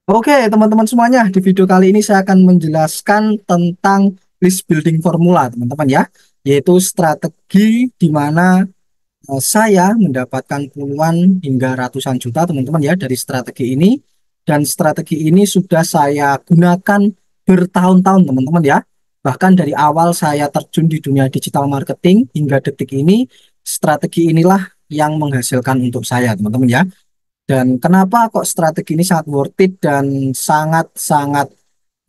Oke, teman-teman semuanya, di video kali ini saya akan menjelaskan tentang list building formula, teman-teman ya, yaitu strategi di mana saya mendapatkan puluhan hingga ratusan juta, teman-teman ya, dari strategi ini. Dan strategi ini sudah saya gunakan bertahun-tahun, teman-teman ya. Bahkan dari awal saya terjun di dunia digital marketing hingga detik ini, strategi inilah yang menghasilkan untuk saya, teman-teman ya. Dan kenapa kok strategi ini sangat worth it dan sangat-sangat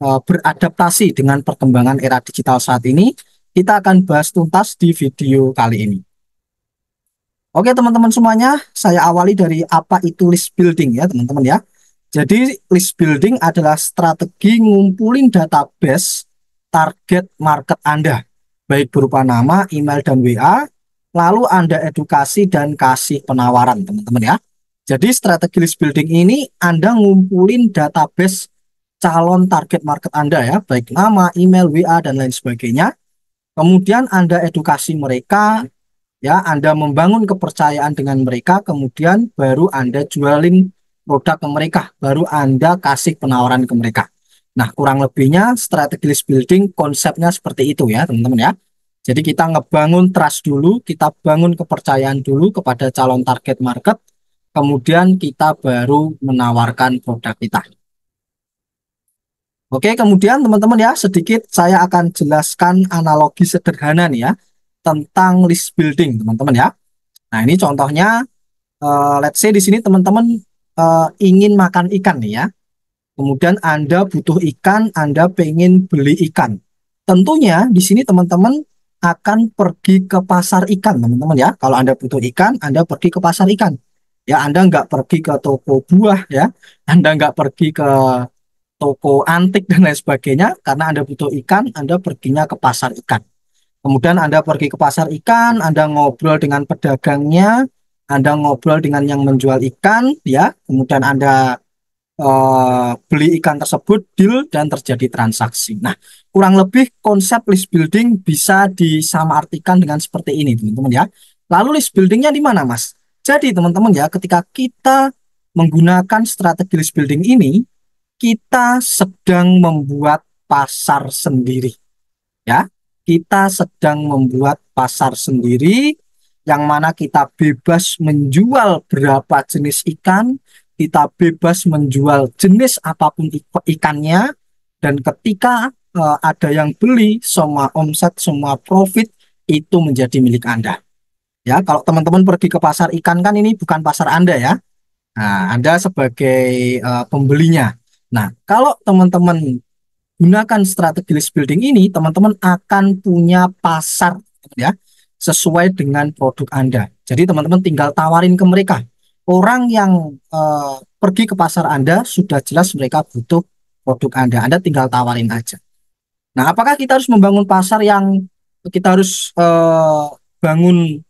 beradaptasi dengan perkembangan era digital saat ini? Kita akan bahas tuntas di video kali ini. Oke teman-teman semuanya, saya awali dari apa itu list building ya teman-teman ya. Jadi list building adalah strategi ngumpulin database target market Anda, baik berupa nama, email, dan WA, lalu Anda edukasi dan kasih penawaran teman-teman ya. Jadi strategi list building ini Anda ngumpulin database calon target market Anda ya, baik nama, email, WA, dan lain sebagainya. Kemudian Anda edukasi mereka, ya, Anda membangun kepercayaan dengan mereka, kemudian baru Anda jualin produk ke mereka, baru Anda kasih penawaran ke mereka. Nah, kurang lebihnya strategi list building konsepnya seperti itu ya, teman-teman ya. Jadi kita ngebangun trust dulu, kita bangun kepercayaan dulu kepada calon target market, kemudian kita baru menawarkan produk kita. Oke, kemudian teman-teman ya, sedikit saya akan jelaskan analogi sederhana nih ya, tentang list building, teman-teman ya. Nah, ini contohnya, let's say di sini teman-teman ingin makan ikan nih ya. Kemudian Anda butuh ikan, Anda pengen beli ikan. Tentunya di sini teman-teman akan pergi ke pasar ikan, teman-teman ya. Kalau Anda butuh ikan, Anda pergi ke pasar ikan. Ya, Anda nggak pergi ke toko buah ya. Anda nggak pergi ke toko antik dan lain sebagainya. Karena Anda butuh ikan, Anda perginya ke pasar ikan. Kemudian Anda pergi ke pasar ikan, Anda ngobrol dengan pedagangnya, Anda ngobrol dengan yang menjual ikan, ya. Kemudian Anda beli ikan tersebut, deal, dan terjadi transaksi. Nah, kurang lebih konsep list building bisa disamaartikan dengan seperti ini, teman-teman ya. Lalu list buildingnya di mana, Mas? Jadi, teman-teman ya, ketika kita menggunakan strategi list building ini, kita sedang membuat pasar sendiri ya. Kita sedang membuat pasar sendiri yang mana kita bebas menjual berapa jenis ikan, kita bebas menjual jenis apapun ikannya, dan ketika ada yang beli, semua omset, semua profit itu menjadi milik Anda. Ya, kalau teman-teman pergi ke pasar ikan kan ini bukan pasar Anda ya. Nah, Anda sebagai pembelinya. Nah, kalau teman-teman gunakan strategi list building ini, teman-teman akan punya pasar ya sesuai dengan produk Anda. Jadi teman-teman tinggal tawarin ke mereka. Orang yang pergi ke pasar Anda sudah jelas mereka butuh produk Anda. Anda tinggal tawarin aja. Nah, apakah kita harus membangun pasar yang kita harus bangun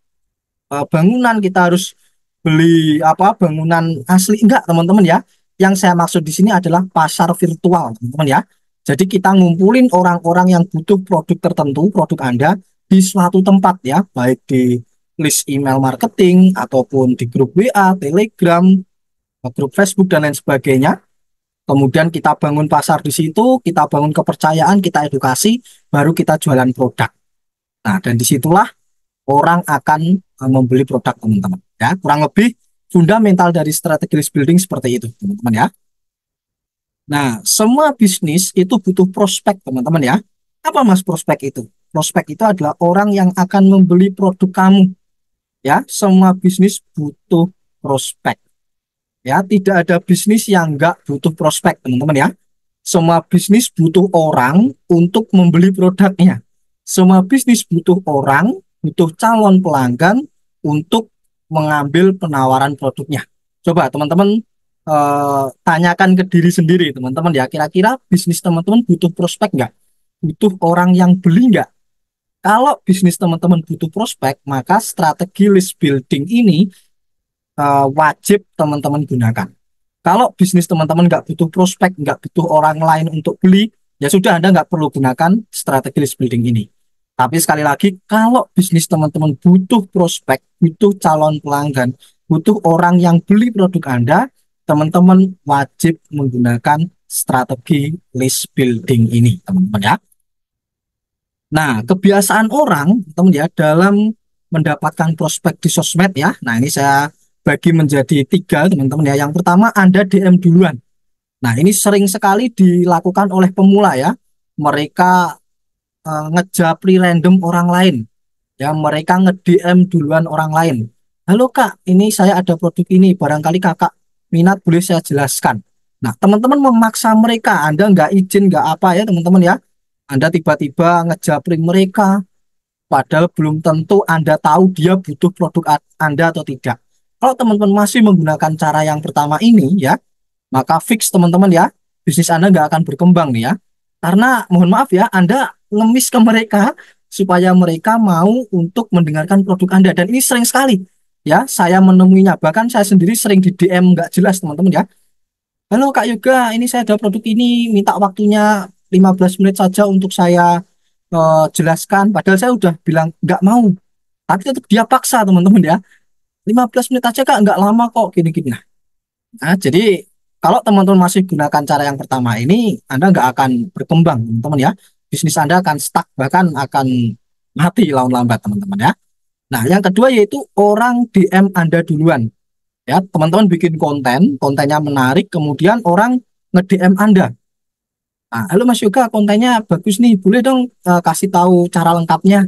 bangunan, kita harus beli apa bangunan asli? Enggak, teman-teman ya. Yang saya maksud di sini adalah pasar virtual, teman-teman ya. Jadi kita ngumpulin orang-orang yang butuh produk tertentu, produk Anda di suatu tempat ya, baik di list email marketing ataupun di grup WA, Telegram, grup Facebook dan lain sebagainya. Kemudian kita bangun pasar di situ, kita bangun kepercayaan, kita edukasi, baru kita jualan produk. Nah, dan disitulah orang akan membeli produk teman-teman. Ya, kurang lebih fundamental dari strategi list building seperti itu, teman-teman ya. Nah, semua bisnis itu butuh prospek, teman-teman ya. Apa Mas prospek itu? Prospek itu adalah orang yang akan membeli produk kamu. Ya, semua bisnis butuh prospek. Ya, tidak ada bisnis yang nggak butuh prospek, teman-teman ya. Semua bisnis butuh orang untuk membeli produknya. Semua bisnis butuh orang, butuh calon pelanggan untuk mengambil penawaran produknya. Coba teman-teman tanyakan ke diri sendiri, teman-teman ya. Kira-kira bisnis teman-teman butuh prospek nggak? Butuh orang yang beli nggak? Kalau bisnis teman-teman butuh prospek, maka strategi list building ini wajib teman-teman gunakan. Kalau bisnis teman-teman nggak butuh prospek, nggak butuh orang lain untuk beli, ya sudah Anda nggak perlu gunakan strategi list building ini. Tapi sekali lagi, kalau bisnis teman-teman butuh prospek, butuh calon pelanggan, butuh orang yang beli produk Anda, teman-teman wajib menggunakan strategi list building ini, teman-teman ya. Nah, kebiasaan orang, teman ya, dalam mendapatkan prospek di sosmed ya. Nah, ini saya bagi menjadi tiga, teman-teman ya. Yang pertama, Anda DM duluan. Nah, ini sering sekali dilakukan oleh pemula ya. Mereka ngejapri random orang lain. Ya, mereka nge-DM duluan orang lain. Halo Kak, ini saya ada produk ini. Barangkali Kakak minat, boleh saya jelaskan. Nah, teman-teman memaksa mereka. Anda nggak izin, nggak apa ya, teman-teman ya. Anda tiba-tiba ngejapri mereka. Padahal belum tentu Anda tahu dia butuh produk Anda atau tidak. Kalau teman-teman masih menggunakan cara yang pertama ini ya, maka fix teman-teman ya, bisnis Anda nggak akan berkembang nih ya. Karena mohon maaf ya, Anda ngemis ke mereka supaya mereka mau untuk mendengarkan produk Anda. Dan ini sering sekali ya, saya menemuinya. Bahkan saya sendiri sering di DM nggak jelas teman-teman ya. Halo Kak Yoga, ini saya ada produk ini, minta waktunya 15 menit saja untuk saya jelaskan. Padahal saya udah bilang nggak mau. Tapi tetap dia paksa teman-teman ya. 15 menit aja Kak, nggak lama kok gini-gini. Nah, jadi kalau teman-teman masih gunakan cara yang pertama ini, Anda nggak akan berkembang, teman-teman ya. Bisnis Anda akan stuck, bahkan akan mati lawan lambat, teman-teman ya. Nah, yang kedua yaitu orang DM Anda duluan. Ya, teman-teman bikin konten, kontennya menarik, kemudian orang nge-DM Anda. Nah, halo Mas Yoga, kontennya bagus nih, boleh dong kasih tahu cara lengkapnya.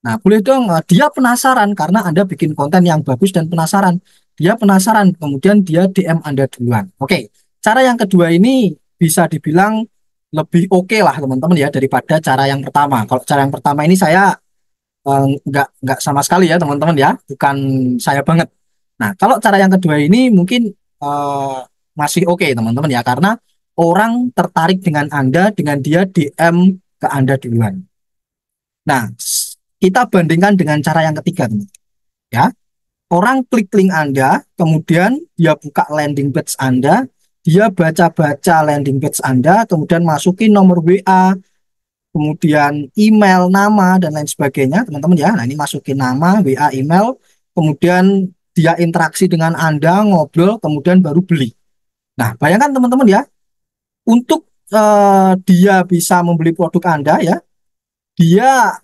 Nah, boleh dong, dia penasaran karena Anda bikin konten yang bagus dan penasaran. Dia penasaran, kemudian dia DM Anda duluan. Oke, cara yang kedua ini bisa dibilang lebih oke lah teman-teman ya daripada cara yang pertama. Kalau cara yang pertama ini saya nggak sama sekali ya teman-teman ya, bukan saya banget. Nah, kalau cara yang kedua ini mungkin eh, masih oke teman-teman ya, karena orang tertarik dengan Anda dengan dia DM ke Anda duluan. Nah, kita bandingkan dengan cara yang ketiga, teman. Ya, orang klik link Anda, kemudian dia buka landing page Anda, dia baca-baca landing page Anda, kemudian masukin nomor WA, kemudian email, nama, dan lain sebagainya, teman-teman ya. Nah, ini masukin nama, WA, email, kemudian dia interaksi dengan Anda, ngobrol, kemudian baru beli. Nah, bayangkan teman-teman ya, untuk dia bisa membeli produk Anda ya, dia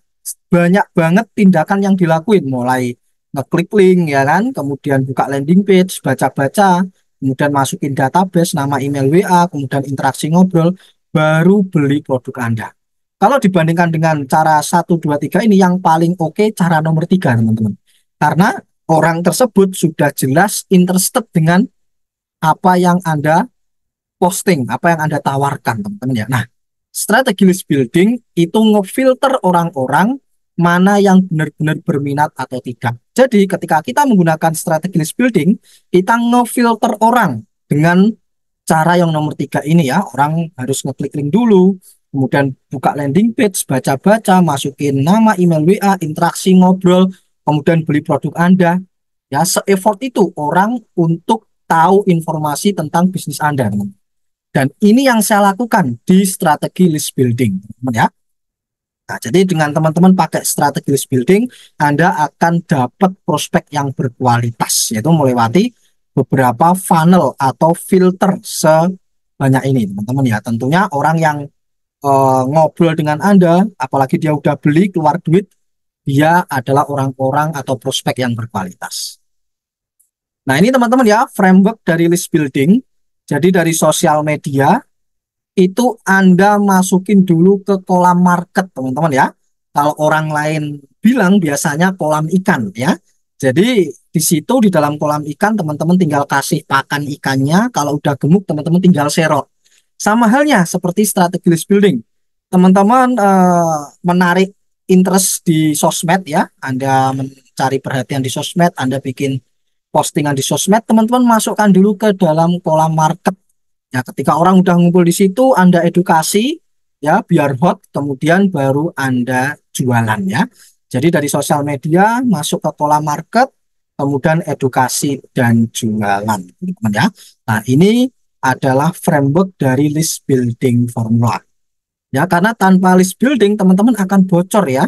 banyak banget tindakan yang dilakuin, mulai ngeklik link ya kan, kemudian buka landing page, baca-baca, kemudian masukin database, nama email WA, kemudian interaksi ngobrol, baru beli produk Anda. Kalau dibandingkan dengan cara satu 2 3 ini, yang paling oke cara nomor 3 teman-teman. Karena orang tersebut sudah jelas interested dengan apa yang Anda posting, apa yang Anda tawarkan, teman-teman ya. Nah, strategi list building itu ngefilter orang-orang mana yang benar-benar berminat atau tidak. Jadi, ketika kita menggunakan strategi list building, kita ngefilter orang dengan cara yang nomor 3 ini ya. Orang harus ngeklik link dulu, kemudian buka landing page, baca-baca, masukin nama, email WA, interaksi ngobrol, kemudian beli produk Anda. Ya, se-effort itu orang untuk tahu informasi tentang bisnis Anda, teman. Dan ini yang saya lakukan di strategi list building, teman ya. Nah, jadi dengan teman-teman pakai strategi list building, Anda akan dapat prospek yang berkualitas, yaitu melewati beberapa funnel atau filter sebanyak ini, teman-teman ya. Tentunya orang yang ngobrol dengan Anda, apalagi dia udah beli, keluar duit, dia adalah orang-orang atau prospek yang berkualitas. Nah, ini teman-teman ya, framework dari list building. Jadi dari sosial media, itu Anda masukin dulu ke kolam market, teman-teman ya. Kalau orang lain bilang biasanya kolam ikan ya. Jadi di situ di dalam kolam ikan teman-teman tinggal kasih pakan ikannya. Kalau udah gemuk teman-teman tinggal serok. Sama halnya seperti strategi list building. Teman-teman menarik interest di sosmed ya. Anda mencari perhatian di sosmed, Anda bikin postingan di sosmed, teman-teman masukkan dulu ke dalam kolam market. Ya, ketika orang udah ngumpul di situ, Anda edukasi, ya, biar hot, kemudian baru Anda jualan, ya. Jadi dari sosial media, masuk ke pola market, kemudian edukasi dan jualan, teman-teman ya. Nah, ini adalah framework dari list building formula. Ya, karena tanpa list building, teman-teman akan bocor ya.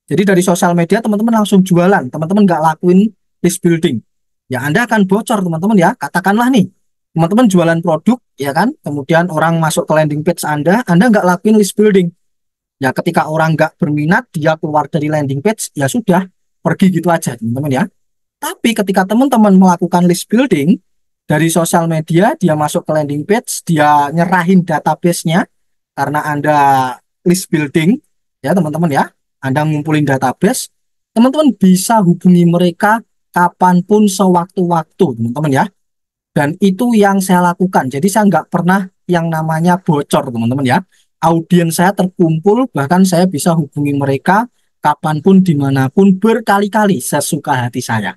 Jadi dari sosial media, teman-teman langsung jualan, teman-teman nggak lakuin list building. Ya, Anda akan bocor, teman-teman ya. Katakanlah nih, Teman-teman jualan produk, ya kan? Kemudian orang masuk ke landing page Anda nggak lakuin list building. Ya, ketika orang nggak berminat, dia keluar dari landing page, ya sudah, pergi gitu aja, teman-teman ya. Tapi ketika teman-teman melakukan list building dari sosial media, dia masuk ke landing page, dia nyerahin database-nya, karena Anda list building, ya teman-teman ya, Anda ngumpulin database, teman-teman bisa hubungi mereka kapanpun sewaktu-waktu, teman-teman ya. Dan itu yang saya lakukan. Jadi saya nggak pernah yang namanya bocor, teman-teman ya. Audiens saya terkumpul, bahkan saya bisa hubungi mereka kapanpun, dimanapun, berkali-kali sesuka hati saya.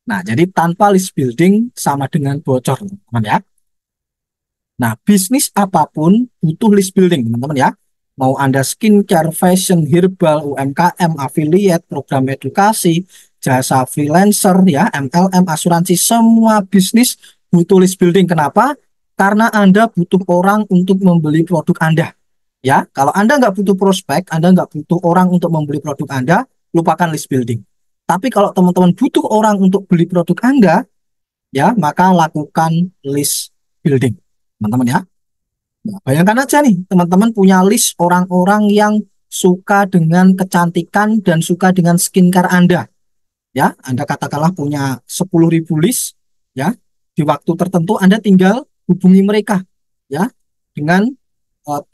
Nah, jadi tanpa list building sama dengan bocor, teman-teman ya. Nah, bisnis apapun butuh list building, teman-teman ya. Mau Anda skincare, fashion, herbal, UMKM, affiliate, program edukasi, jasa freelancer, ya, MLM, asuransi, semua bisnis butuh list building. Kenapa? Karena Anda butuh orang untuk membeli produk Anda. Ya, kalau Anda nggak butuh prospek, Anda nggak butuh orang untuk membeli produk Anda, lupakan list building. Tapi kalau teman-teman butuh orang untuk beli produk Anda, ya, maka lakukan list building, teman-teman ya. Nah, bayangkan aja nih, teman-teman punya list orang-orang yang suka dengan kecantikan dan suka dengan skincare Anda. Ya, Anda katakanlah punya 10.000 list, ya. Di waktu tertentu Anda tinggal hubungi mereka, ya, dengan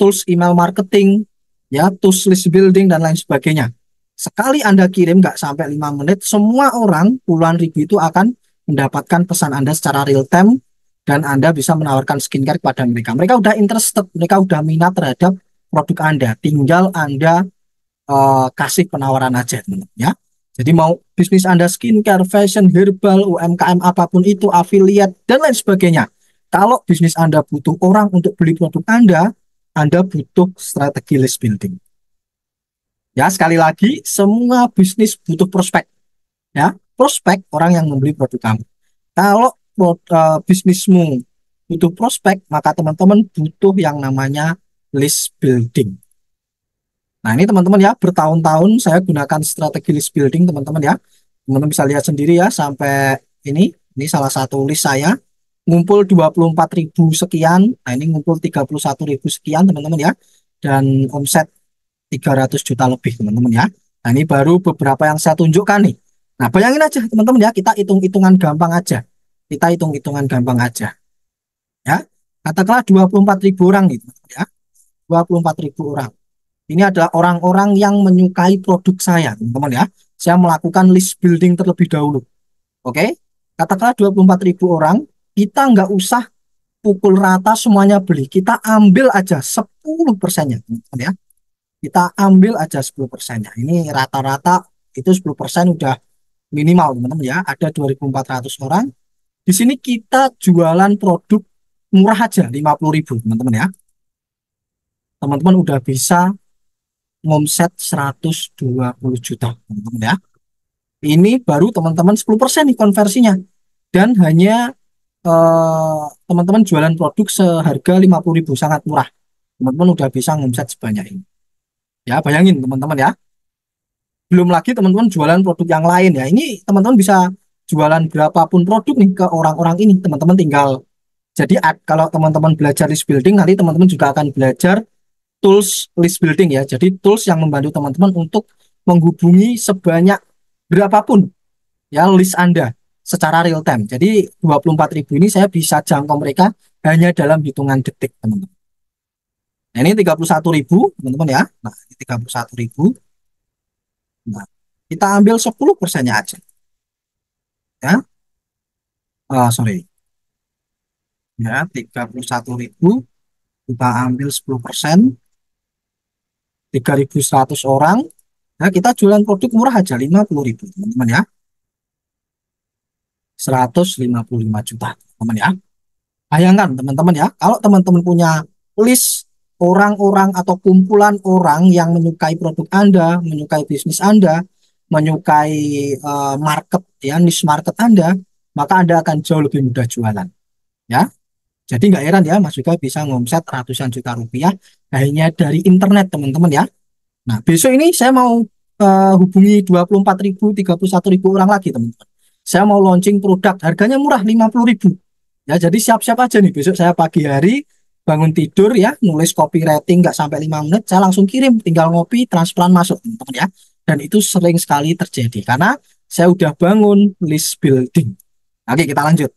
tools email marketing, ya, tools list building dan lain sebagainya. Sekali Anda kirim nggak sampai 5 menit, semua orang puluhan ribu itu akan mendapatkan pesan Anda secara real time dan Anda bisa menawarkan skincare kepada mereka. Mereka udah interested, mereka udah minat terhadap produk Anda. Tinggal Anda kasih penawaran aja, teman-teman ya. Jadi mau bisnis Anda skincare, fashion, herbal, UMKM apapun itu, affiliate dan lain sebagainya. Kalau bisnis Anda butuh orang untuk beli produk Anda butuh strategi list building. Ya, sekali lagi, semua bisnis butuh prospek. Ya, prospek orang yang membeli produk kamu. Kalau bisnismu butuh prospek, maka teman-teman butuh yang namanya list building. Nah, ini teman-teman ya, bertahun-tahun saya gunakan strategi list building, teman-teman ya. Teman-teman bisa lihat sendiri ya, sampai ini salah satu list saya, ngumpul 24.000 sekian, nah ini ngumpul 31.000 sekian, teman-teman ya. Dan omset 300 juta lebih, teman-teman ya. Nah, ini baru beberapa yang saya tunjukkan nih. Nah, bayangin aja, teman-teman ya, kita hitung-hitungan gampang aja. Kita hitung-hitungan gampang aja. Ya, katakanlah 24.000 orang nih, teman-teman ya. 24.000 orang. Ini adalah orang-orang yang menyukai produk saya, teman-teman ya. Saya melakukan list building terlebih dahulu. Oke, katakanlah 24.000 orang, kita nggak usah pukul rata semuanya beli. Kita ambil aja 10%-nya, teman-teman ya. Kita ambil aja 10%-nya. Ini rata-rata itu 10% udah minimal, teman-teman ya. Ada 2.400 orang. Di sini kita jualan produk murah aja, 50.000, teman-teman ya. Teman-teman udah bisa ngomset 120 juta, teman-teman ya. Ini baru teman-teman 10% nih konversinya. Dan hanya teman-teman jualan produk seharga 50.000, sangat murah. Teman-teman udah bisa ngomset sebanyak ini. Ya, bayangin teman-teman ya. Belum lagi teman-teman jualan produk yang lain ya. Ini teman-teman bisa jualan berapapun produk nih ke orang-orang ini. Teman-teman tinggal, jadi kalau teman-teman belajar list building, nanti teman-teman juga akan belajar tools list building ya. Jadi tools yang membantu teman-teman untuk menghubungi sebanyak berapapun ya list Anda secara real time. Jadi 24.000 ini saya bisa jangkau mereka hanya dalam hitungan detik, teman-teman. Nah, ini 31.000, teman-teman ya. Nah, ini 31.000. Nah, kita ambil 10%-nya aja. Ya, sorry. Ya, 31.000. Kita ambil 10%. 3.100 orang. Nah, kita jualan produk murah aja 50.000, teman-teman ya. 155 juta, teman-teman ya. Bayangkan teman-teman ya, kalau teman-teman punya list orang-orang atau kumpulan orang yang menyukai produk Anda, menyukai bisnis Anda, menyukai market ya, niche market Anda, maka Anda akan jauh lebih mudah jualan. Ya, jadi nggak heran ya, Mas Yuka bisa ngomset ratusan juta rupiah hanya dari internet, teman-teman ya. Nah, besok ini saya mau hubungi 24.000, 31.000 orang lagi, teman-teman. Saya mau launching produk, harganya murah 50.000. Ya, jadi siap-siap aja nih besok saya pagi hari bangun tidur ya, nulis copywriting nggak sampai 5 menit, saya langsung kirim, tinggal ngopi, transplant masuk teman-teman ya. Dan itu sering sekali terjadi karena saya udah bangun list building. Oke, kita lanjut.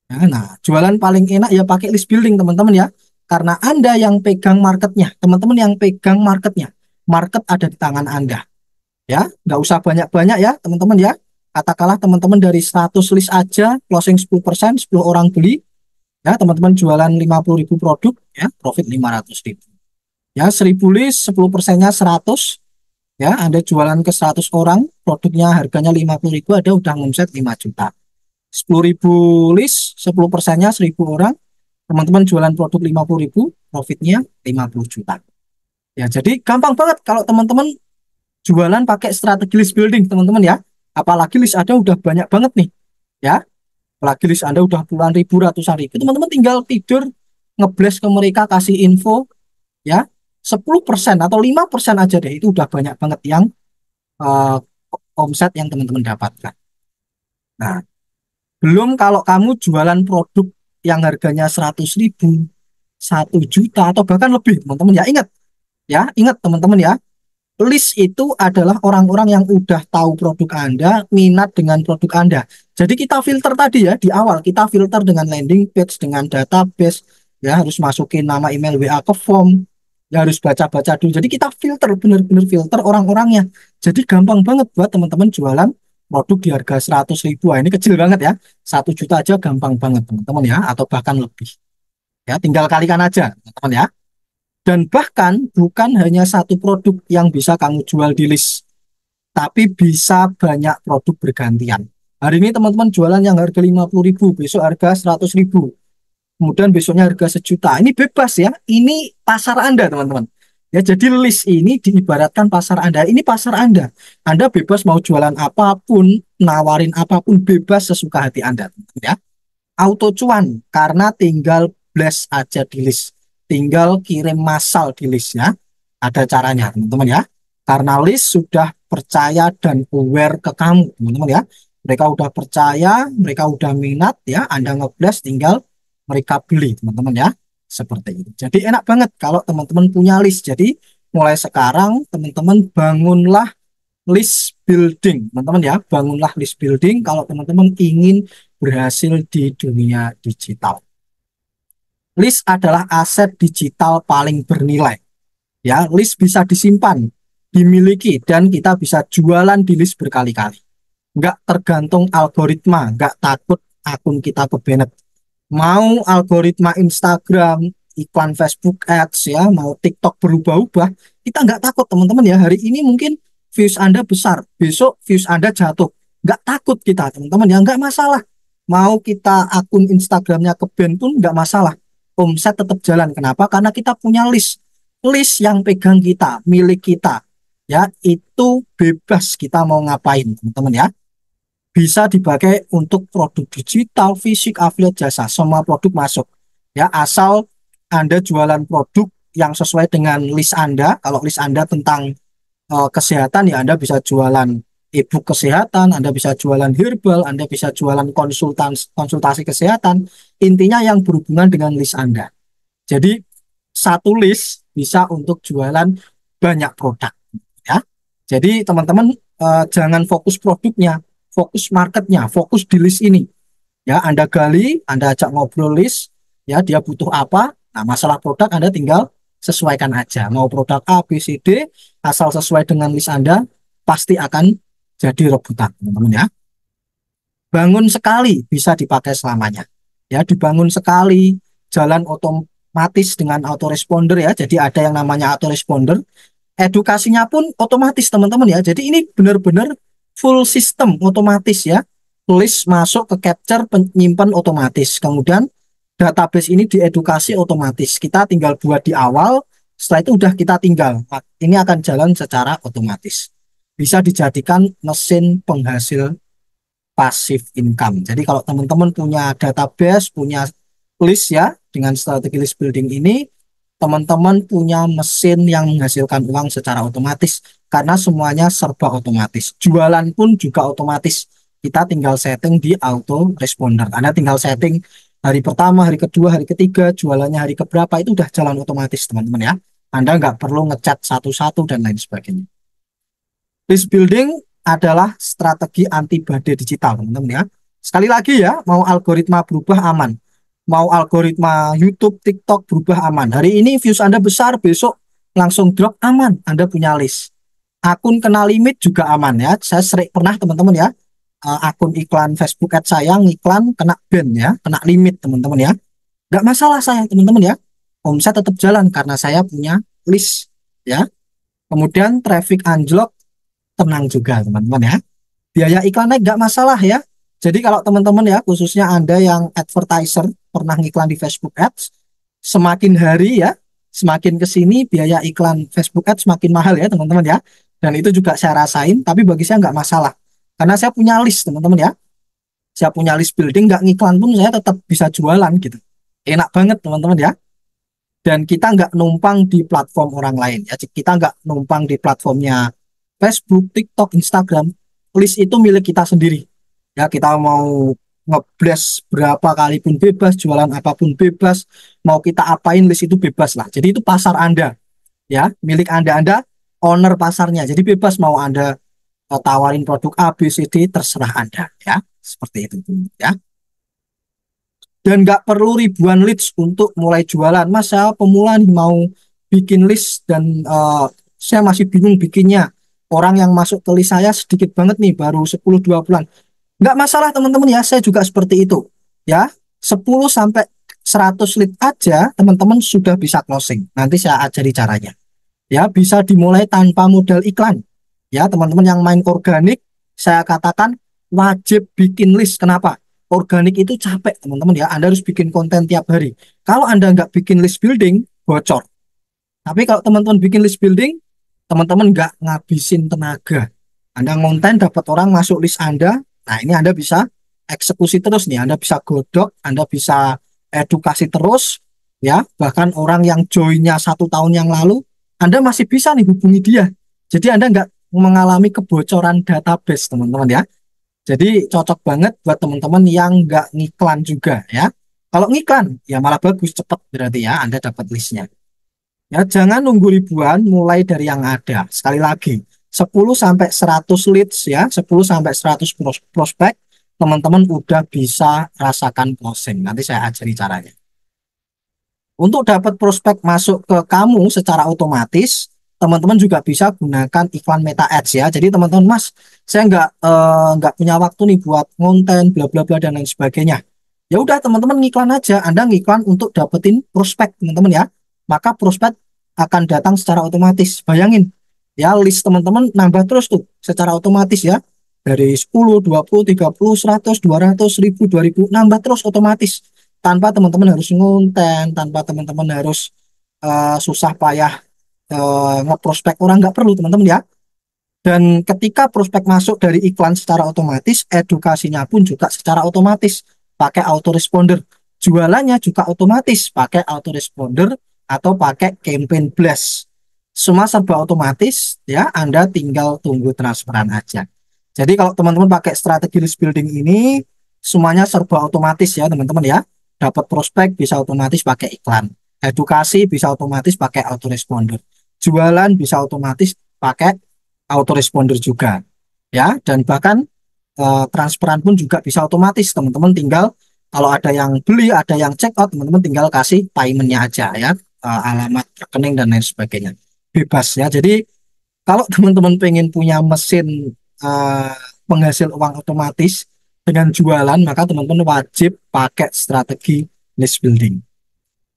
Nah, jualan paling enak ya pakai list building teman-teman ya. Karena Anda yang pegang marketnya, teman-teman yang pegang marketnya. Market ada di tangan Anda. Ya, nggak usah banyak-banyak ya teman-teman ya. Katakanlah teman-teman dari 100 list aja, closing 10%, 10 orang beli. Ya, teman-teman jualan 50.000 produk, ya, profit 500.000. Ya, 1000 list, 10%-nya 100. Ya, Anda jualan ke 100 orang, produknya harganya 50.000, ada udah ngomset 5 juta. 10.000 list, 10%-nya 1.000 orang, teman-teman jualan produk 50.000, profitnya 50 juta. Ya, jadi gampang banget kalau teman-teman jualan pakai strategi list building, teman-teman ya. Apalagi list Anda udah banyak banget nih, ya. Apalagi list Anda udah puluhan ribu, ratusan ribu, teman-teman tinggal tidur, ngeblast ke mereka, kasih info, ya. 10% atau 5% aja deh, itu udah banyak banget yang uh, omset yang teman-teman dapatkan. Nah, belum kalau kamu jualan produk yang harganya 100.000, 1 juta, atau bahkan lebih, teman-teman ya, ingat teman-teman ya, list itu adalah orang-orang yang udah tahu produk Anda, minat dengan produk Anda. Jadi kita filter tadi ya, di awal kita filter dengan landing page, dengan database, ya harus masukin nama email WA ke form, ya harus baca-baca dulu. Jadi kita filter, bener-bener filter orang-orangnya. Jadi gampang banget buat teman-teman jualan produk di harga 100.000. Ini kecil banget ya, 1 juta aja gampang banget teman-teman ya, atau bahkan lebih. Ya, tinggal kalikan aja teman-teman ya. Dan bahkan bukan hanya satu produk yang bisa kamu jual di list, tapi bisa banyak produk bergantian. Hari ini teman-teman jualan yang harga 50.000, besok harga 100.000, kemudian besoknya harga 1 juta. Ini bebas ya, ini pasar Anda teman-teman. Ya, jadi list ini diibaratkan pasar Anda. Ini pasar Anda. Anda bebas mau jualan apapun, nawarin apapun, bebas sesuka hati Anda, teman-teman ya. Auto cuan karena tinggal blast aja di list, tinggal kirim massal di listnya. Ada caranya teman-teman ya, karena list sudah percaya dan aware ke kamu teman-teman ya. Mereka udah percaya, mereka udah minat ya, Anda ngeblast tinggal mereka beli teman-teman ya, seperti itu. Jadi enak banget kalau teman-teman punya list. Jadi mulai sekarang teman-teman bangunlah list building, teman-teman ya, bangunlah list building kalau teman-teman ingin berhasil di dunia digital. List adalah aset digital paling bernilai. Ya, list bisa disimpan, dimiliki, dan kita bisa jualan di list berkali-kali. Nggak tergantung algoritma, nggak takut akun kita kebanet. Mau algoritma Instagram, iklan Facebook Ads ya, mau TikTok berubah-ubah, kita nggak takut teman-teman ya. Hari ini mungkin views Anda besar, besok views Anda jatuh. Nggak takut kita teman-teman ya, nggak masalah. Mau kita akun Instagramnya ke ban pun nggak masalah. Omset tetap jalan. Kenapa? Karena kita punya list. List yang pegang kita, milik kita. Ya, itu bebas kita mau ngapain teman-teman ya. Bisa dipakai untuk produk digital, fisik, affiliate, jasa, semua produk masuk. Ya, asal Anda jualan produk yang sesuai dengan list Anda. Kalau list Anda tentang kesehatan ya Anda bisa jualan e-book kesehatan, Anda bisa jualan herbal, Anda bisa jualan konsultasi kesehatan. Intinya yang berhubungan dengan list Anda. Jadi satu list bisa untuk jualan banyak produk ya. Jadi teman-teman jangan fokus produknya, fokus marketnya, fokus di list ini. Ya, Anda gali, Anda ajak ngobrol list, ya dia butuh apa. Nah, masalah produk Anda tinggal sesuaikan aja. Mau produk A, B, C, D, asal sesuai dengan list Anda, pasti akan jadi rebutan, teman-teman ya. Bangun sekali bisa dipakai selamanya. Ya, dibangun sekali, jalan otomatis dengan autoresponder ya. Jadi ada yang namanya autoresponder. Edukasinya pun otomatis, teman-teman ya. Jadi ini benar-benar full sistem otomatis ya. List masuk ke capture, penyimpan otomatis. Kemudian database ini diedukasi otomatis. Kita tinggal buat di awal, setelah itu udah kita tinggal. Ini akan jalan secara otomatis. Bisa dijadikan mesin penghasil pasif income. Jadi kalau teman-teman punya database, punya list ya, dengan strategi list building ini, teman-teman punya mesin yang menghasilkan uang secara otomatis karena semuanya serba otomatis. Jualan pun juga otomatis. Kita tinggal setting di auto responder. Anda tinggal setting Hari pertama, hari kedua, hari ketiga, jualannya hari keberapa itu udah jalan otomatis teman-teman ya. Anda nggak perlu ngecat satu-satu dan lain sebagainya. List building adalah strategi anti badai digital teman-teman ya. Sekali lagi ya, mau algoritma berubah aman. Mau algoritma YouTube, TikTok berubah aman. Hari ini views Anda besar, besok langsung drop aman. Anda punya list. Akun kena limit juga aman ya. Saya sering pernah teman-teman ya, akun iklan Facebook Ads saya ngiklan kena ban ya, kena limit teman-teman ya. Nggak masalah saya teman-teman ya. Omset tetap jalan karena saya punya list ya. Kemudian traffic anjlok, tenang juga teman-teman ya. Biaya iklan naik nggak masalah ya. Jadi kalau teman-teman ya, khususnya Anda yang advertiser pernah ngiklan di Facebook Ads, semakin hari ya, semakin ke sini biaya iklan Facebook Ads semakin mahal ya teman-teman ya. Dan itu juga saya rasain, tapi bagi saya nggak masalah. Karena saya punya list teman-teman ya. Saya punya list building, nggak ngiklan pun saya tetap bisa jualan gitu. Enak banget teman-teman ya. Dan kita nggak numpang di platform orang lain ya. Kita nggak numpang di platformnya Facebook, TikTok, Instagram. List itu milik kita sendiri. Ya, kita mau ngeblast berapa kali pun bebas, jualan apapun bebas, mau kita apain list itu bebas lah. Jadi itu pasar Anda, ya, milik Anda, Anda owner pasarnya. Jadi bebas mau Anda tawarin produk A, B, C, D, terserah Anda, ya. Seperti itu, ya. Dan nggak perlu ribuan leads untuk mulai jualan. Mas, saya pemula nih mau bikin list dan saya masih bingung bikinnya. Orang yang masuk ke list saya sedikit banget nih, baru 10-20-an. Nggak masalah teman-teman ya, saya juga seperti itu. Ya, 10 sampai 100 lead aja teman-teman sudah bisa closing. Nanti saya ajari caranya. Ya, bisa dimulai tanpa modal iklan. Ya, teman-teman yang main organik, saya katakan wajib bikin list. Kenapa? Organik itu capek teman-teman ya. Anda harus bikin konten tiap hari. Kalau Anda nggak bikin list building, bocor. Tapi kalau teman-teman bikin list building, teman-teman nggak ngabisin tenaga. Anda konten dapat orang masuk list Anda. Nah, ini Anda bisa eksekusi terus nih. Anda bisa godok, Anda bisa edukasi terus, ya. Bahkan orang yang joinnya 1 tahun yang lalu, Anda masih bisa nih hubungi dia. Jadi Anda nggak mengalami kebocoran database, teman-teman ya. Jadi cocok banget buat teman-teman yang nggak ngiklan juga ya. Kalau ngiklan, ya malah bagus, cepat berarti ya Anda dapat listnya. Ya, jangan nunggu ribuan, mulai dari yang ada. Sekali lagi, 10 sampai 100 leads ya, 10 sampai 100 prospek, teman-teman udah bisa rasakan closing. Nanti saya ajari caranya. Untuk dapat prospek masuk ke kamu secara otomatis, teman-teman juga bisa gunakan iklan Meta Ads ya. Jadi teman-teman, Mas, saya nggak punya waktu nih buat konten, bla bla bla dan lain sebagainya. Ya udah teman-teman ngiklan aja. Anda ngiklan untuk dapetin prospek teman-teman ya. Maka prospek akan datang secara otomatis. Bayangin ya, list teman-teman nambah terus tuh secara otomatis ya. Dari 10, 20, 30, 100, 200, 1000, 2000 nambah terus otomatis tanpa teman-teman harus ngonten, tanpa teman-teman harus susah payah ngeprospek orang, nggak perlu teman-teman ya. Dan ketika prospek masuk dari iklan secara otomatis, edukasinya pun juga secara otomatis pakai autoresponder. Jualannya juga otomatis pakai autoresponder atau pakai campaign blast. Semua serba otomatis ya, Anda tinggal tunggu transferan aja. Jadi kalau teman-teman pakai strategi list building ini, semuanya serba otomatis ya teman-teman ya. Dapat prospek bisa otomatis pakai iklan. Edukasi bisa otomatis pakai autoresponder. Jualan bisa otomatis pakai autoresponder juga. Ya, dan bahkan transferan pun juga bisa otomatis. Teman-teman tinggal kalau ada yang beli, ada yang check out, teman-teman tinggal kasih paymentnya aja ya. Alamat rekening dan lain sebagainya. Bebas ya. Jadi kalau teman-teman pengen punya mesin eh, penghasil uang otomatis dengan jualan, maka teman-teman wajib pakai strategi list building.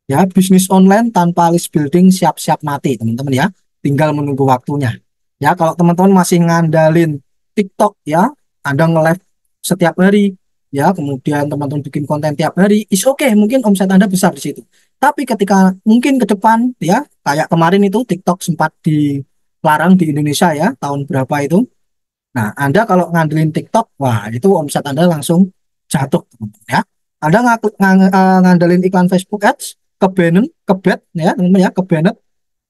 Ya, bisnis online tanpa list building siap-siap mati, teman-teman ya. Tinggal menunggu waktunya. Ya, kalau teman-teman masih ngandalin TikTok ya, Anda nge-live setiap hari, ya, kemudian teman-teman bikin konten tiap hari, is okay, mungkin omset Anda besar di situ. Tapi ketika mungkin ke depan ya, kayak kemarin itu TikTok sempat dilarang di Indonesia ya, tahun berapa itu. Nah, Anda kalau ngandelin TikTok, wah itu omset Anda langsung jatuh, teman-teman ya. Anda ngandelin iklan Facebook Ads, ke banned, ke bad ya, teman-teman ya, ke banned,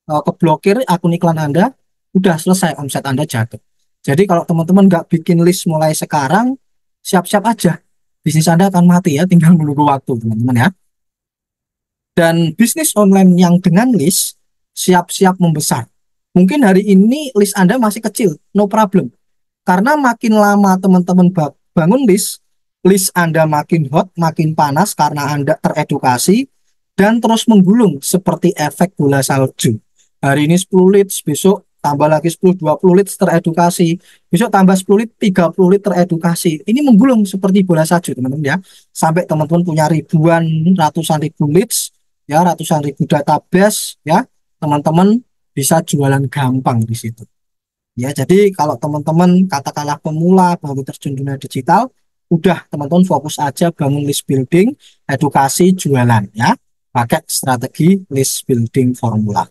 keblokir akun iklan Anda, udah selesai omset Anda jatuh. Jadi kalau teman-teman nggak bikin list mulai sekarang, siap-siap aja. bisnis Anda akan mati ya, tinggal menunggu waktu teman-teman ya. Dan bisnis online yang dengan list siap-siap membesar. Mungkin hari ini list Anda masih kecil, no problem. Karena makin lama teman-teman bangun list Anda makin hot, makin panas karena Anda teredukasi dan terus menggulung seperti efek bola salju. Hari ini 10 leads, besok tambah lagi 10-20 leads teredukasi, besok tambah 10 leads, 30 leads teredukasi. Ini menggulung seperti bola salju teman-teman ya. Sampai teman-teman punya ribuan, ratusan ribu leads, ya ratusan ribu database, ya teman-teman bisa jualan gampang di situ. Ya, jadi kalau teman-teman katakanlah pemula baru terjun dunia digital, udah teman-teman fokus aja bangun list building, edukasi, jualan ya. Pakai strategi list building formula.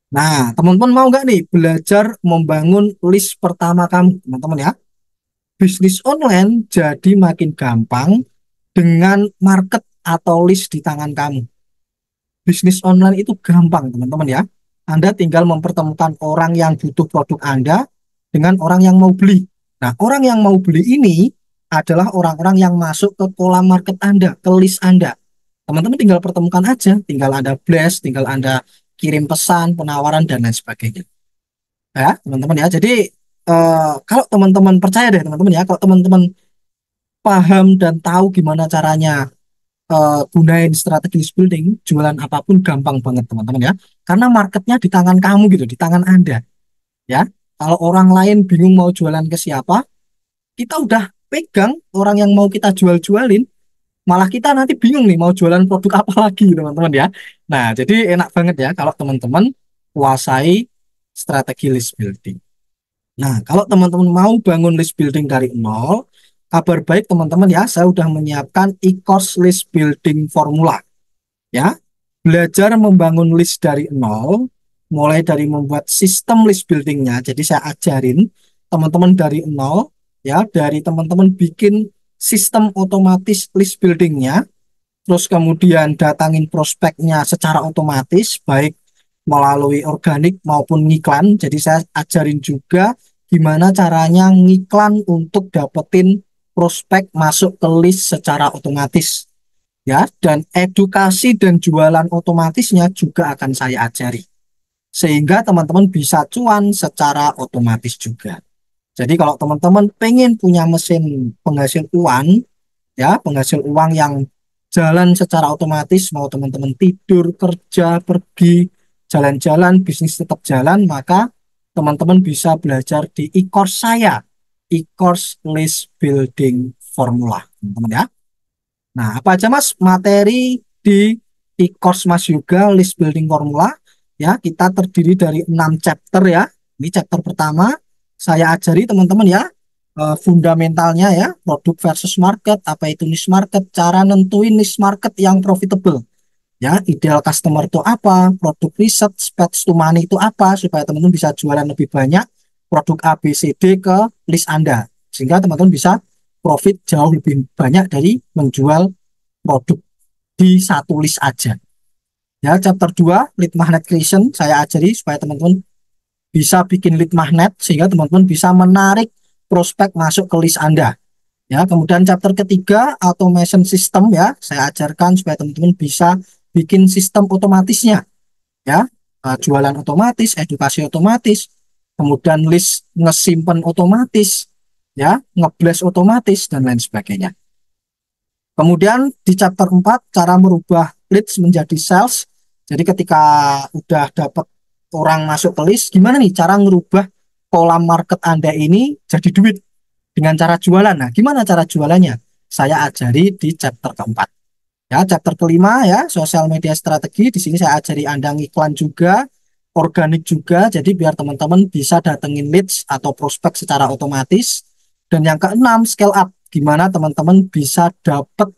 Nah, teman-teman mau nggak nih belajar membangun list pertama kamu, teman-teman ya? Bisnis online jadi makin gampang dengan market atau list di tangan kamu. Bisnis online itu gampang, teman-teman ya. Anda tinggal mempertemukan orang yang butuh produk Anda dengan orang yang mau beli. Nah, orang yang mau beli ini adalah orang-orang yang masuk ke kolam market Anda, ke list Anda. Teman-teman tinggal pertemukan aja, tinggal Anda blast, tinggal Anda kirim pesan, penawaran, dan lain sebagainya. Ya, teman-teman ya. Jadi, kalau teman-teman percaya deh, teman-teman ya, kalau teman-teman paham dan tahu gimana caranya gunain strategi list building, jualan apapun gampang banget teman-teman ya. Karena marketnya di tangan kamu gitu, di tangan Anda ya. Kalau orang lain bingung mau jualan ke siapa, kita udah pegang orang yang mau kita jual-jualin, malah kita nanti bingung nih mau jualan produk apa lagi teman-teman ya. Nah, jadi enak banget ya kalau teman-teman kuasai strategi list building. Nah, kalau teman-teman mau bangun list building dari nol, kabar baik teman-teman ya, saya udah menyiapkan e-course list building formula. Ya, belajar membangun list dari nol, mulai dari membuat sistem list buildingnya. Jadi saya ajarin teman-teman dari nol, ya, dari teman-teman bikin sistem otomatis list buildingnya, terus kemudian datangin prospeknya secara otomatis, baik melalui organik maupun ngiklan. Jadi saya ajarin juga gimana caranya ngiklan untuk dapetin prospek masuk ke list secara otomatis ya, dan edukasi dan jualan otomatisnya juga akan saya ajari sehingga teman-teman bisa cuan secara otomatis juga. Jadi kalau teman-teman pengen punya mesin penghasil uang ya, penghasil uang yang jalan secara otomatis, mau teman-teman tidur, kerja, pergi, jalan-jalan, bisnis tetap jalan, maka teman-teman bisa belajar di e-course saya, e-course list building formula teman-teman ya. Nah, apa aja Mas materi di e-course Mas Yoga list building formula? Ya, kita terdiri dari 6 chapter ya. Ini chapter pertama, saya ajari teman-teman ya, fundamentalnya ya, produk versus market, apa itu niche market, cara nentuin niche market yang profitable. Ya, ideal customer itu apa, produk riset, path to money itu apa, supaya teman-teman bisa jualan lebih banyak produk A, B, C, D ke list Anda. Sehingga teman-teman bisa profit jauh lebih banyak dari menjual produk di satu list aja. Ya, chapter 2 lead magnet creation saya ajari supaya teman-teman bisa bikin lead magnet sehingga teman-teman bisa menarik prospek masuk ke list Anda. Ya, kemudian chapter ketiga automation system ya, saya ajarkan supaya teman-teman bisa bikin sistem otomatisnya ya, jualan otomatis, edukasi otomatis, kemudian list ngesimpan otomatis ya, ngeblast otomatis dan lain sebagainya. Kemudian di chapter 4 cara merubah leads menjadi sales. Jadi ketika udah dapat orang masuk ke list, gimana nih cara ngerubah kolam market Anda ini jadi duit dengan cara jualan. Nah, gimana cara jualannya? Saya ajari di chapter keempat. Ya, chapter kelima ya, sosial media strategi. Di sini saya ajari Anda ngiklan juga, organik juga. Jadi biar teman-teman bisa datengin leads atau prospek secara otomatis. Dan yang keenam, scale up. Gimana teman-teman bisa dapat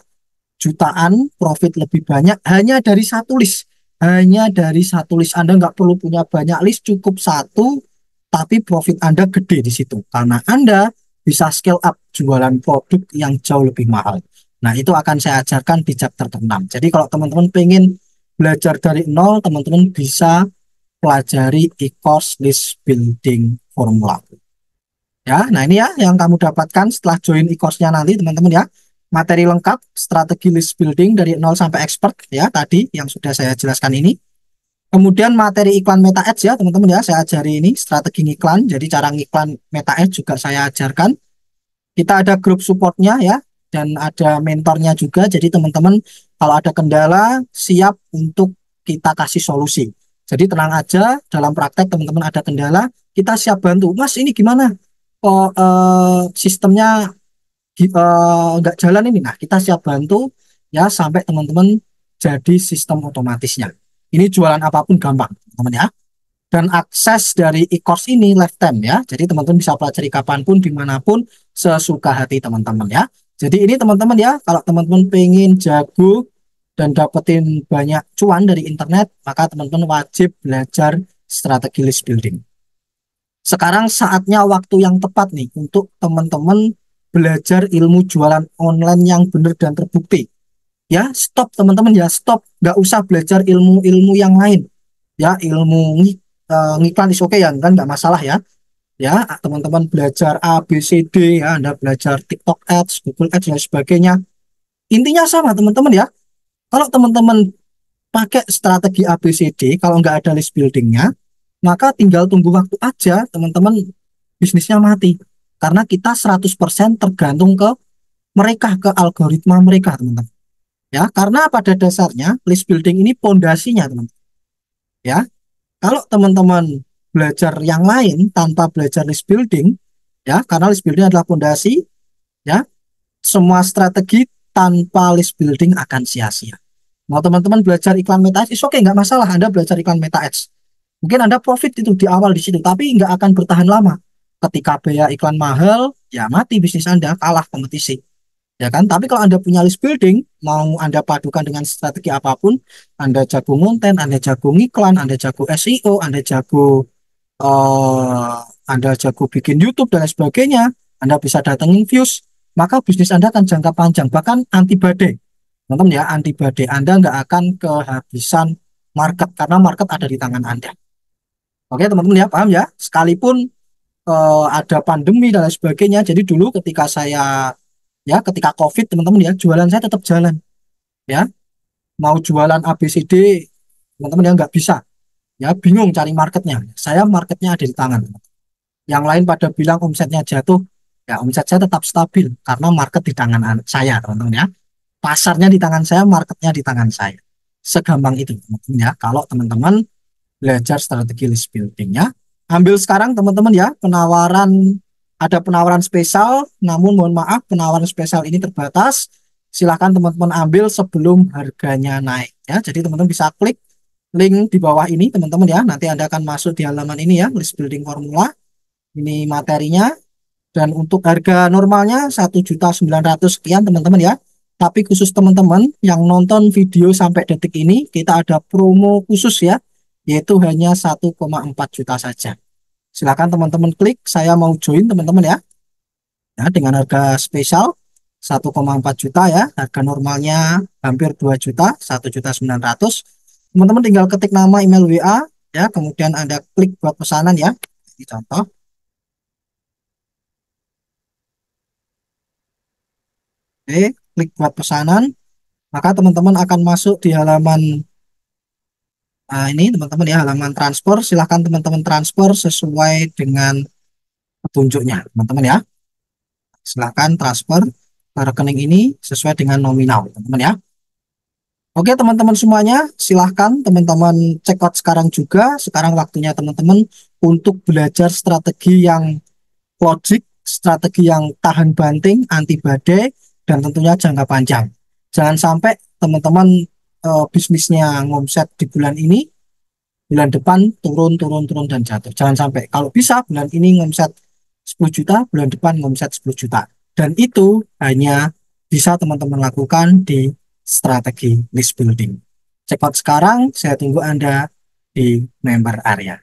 jutaan profit lebih banyak hanya dari satu list. Hanya dari satu list. Anda nggak perlu punya banyak list, cukup satu, tapi profit Anda gede di situ. Karena Anda bisa scale up jualan produk yang jauh lebih mahal. Nah, itu akan saya ajarkan di chapter ke-6. Jadi kalau teman-teman pengen belajar dari nol, teman-teman bisa pelajari e-course list building formula. Ya, nah ini ya yang kamu dapatkan setelah join e-course-nya nanti teman-teman ya. materi lengkap strategi list building dari nol sampai expert ya tadi yang sudah saya jelaskan ini. Kemudian materi iklan Meta Ads ya teman-teman ya, saya ajari ini strategi ngiklan. Jadi cara ngiklan Meta Ads juga saya ajarkan. Kita ada grup supportnya ya, dan ada mentornya juga. Jadi teman-teman kalau ada kendala siap untuk kita kasih solusi. Jadi tenang aja dalam praktek teman-teman ada kendala kita siap bantu. Mas ini gimana? Kok sistemnya nggak jalan ini? Nah kita siap bantu ya sampai teman-teman jadi sistem otomatisnya. Ini jualan apapun gampang teman-teman ya. Dan akses dari e-course ini lifetime ya. Jadi teman-teman bisa pelajari kapanpun, dimanapun, sesuka hati teman-teman ya. Jadi ini teman-teman ya, kalau teman-teman pengen jago dan dapetin banyak cuan dari internet, maka teman-teman wajib belajar strategi list building. Sekarang saatnya waktu yang tepat nih untuk teman-teman belajar ilmu jualan online yang benar dan terbukti. Ya, stop teman-teman ya, stop. Nggak usah belajar ilmu-ilmu yang lain. Ya, ilmu ngiklan is oke ya, kan nggak masalah ya. Ya, teman-teman belajar A, B, C, D, ya, Anda belajar TikTok Ads, Google Ads, dan sebagainya. Intinya sama teman-teman ya. Kalau teman-teman pakai strategi A, B, C, D, kalau nggak ada list buildingnya, maka tinggal tunggu waktu aja teman-teman bisnisnya mati. Karena kita 100% tergantung ke mereka, ke algoritma mereka teman-teman. Ya, karena pada dasarnya list building ini pondasinya teman-teman. Ya, kalau teman-teman belajar yang lain tanpa belajar list building, ya, karena list building adalah pondasi, ya, semua strategi tanpa list building akan sia-sia. Mau teman-teman belajar iklan Meta Ads, oke, nggak masalah. Anda belajar iklan Meta Ads. Mungkin Anda profit itu di awal di situ, tapi nggak akan bertahan lama. Ketika biaya iklan mahal, ya mati bisnis Anda, kalah kompetisi. Ya kan? Tapi kalau Anda punya list building, mau Anda padukan dengan strategi apapun, Anda jago konten, Anda jago ngiklan, Anda jago SEO, Anda jago eh, Anda jago bikin YouTube dan lain sebagainya, Anda bisa datengin views, maka bisnis Anda akan jangka panjang, bahkan anti badai. Teman-teman ya, anti badai. Anda nggak akan kehabisan market karena market ada di tangan Anda. Oke, teman-teman ya, paham ya? Sekalipun ada pandemi dan lain sebagainya. Jadi dulu ketika saya ya ketika COVID teman-teman ya jualan saya tetap jalan ya, mau jualan ABCD teman-teman ya nggak bisa ya, bingung cari marketnya, saya marketnya ada di tangan. Yang lain pada bilang omsetnya jatuh, ya omset saya tetap stabil karena market di tangan saya teman-teman ya, pasarnya di tangan saya, marketnya di tangan saya. Segampang itu teman-teman ya kalau teman-teman belajar strategi list buildingnya. Ambil sekarang teman-teman ya, ada penawaran spesial, namun mohon maaf penawaran spesial ini terbatas. Silahkan teman-teman ambil sebelum harganya naik ya. Jadi teman-teman bisa klik link di bawah ini teman-teman ya. Nanti Anda akan masuk di halaman ini ya, list building formula. Ini materinya. Dan untuk harga normalnya 1.900.000 sekian teman-teman ya. Tapi khusus teman-teman yang nonton video sampai detik ini, kita ada promo khusus ya, yaitu hanya 1,4 juta saja. Silakan teman-teman klik, saya mau join teman-teman ya. Ya, dengan harga spesial 1,4 juta ya, harga normalnya hampir 2 juta, 1.900.000. Teman-teman tinggal ketik nama, email, WA ya, kemudian Anda klik buat pesanan ya. Ini contoh. Oke, klik buat pesanan, maka teman-teman akan masuk di halaman ini teman-teman ya, halaman transfer. Silahkan teman-teman transfer sesuai dengan petunjuknya teman-teman ya. Silahkan transfer ke rekening ini sesuai dengan nominal teman-teman ya. Oke teman-teman semuanya, silahkan teman-teman check out sekarang juga. Sekarang waktunya teman-teman untuk belajar strategi yang logik, strategi yang tahan banting, anti badai, dan tentunya jangka panjang. Jangan sampai teman-teman bisnisnya ngomset di bulan ini, bulan depan turun, turun, turun, dan jatuh. Jangan sampai. Kalau bisa bulan ini ngomset 10 juta, bulan depan ngomset 10 juta. Dan itu hanya bisa teman-teman lakukan di strategi list building. Check out sekarang, saya tunggu Anda di member area.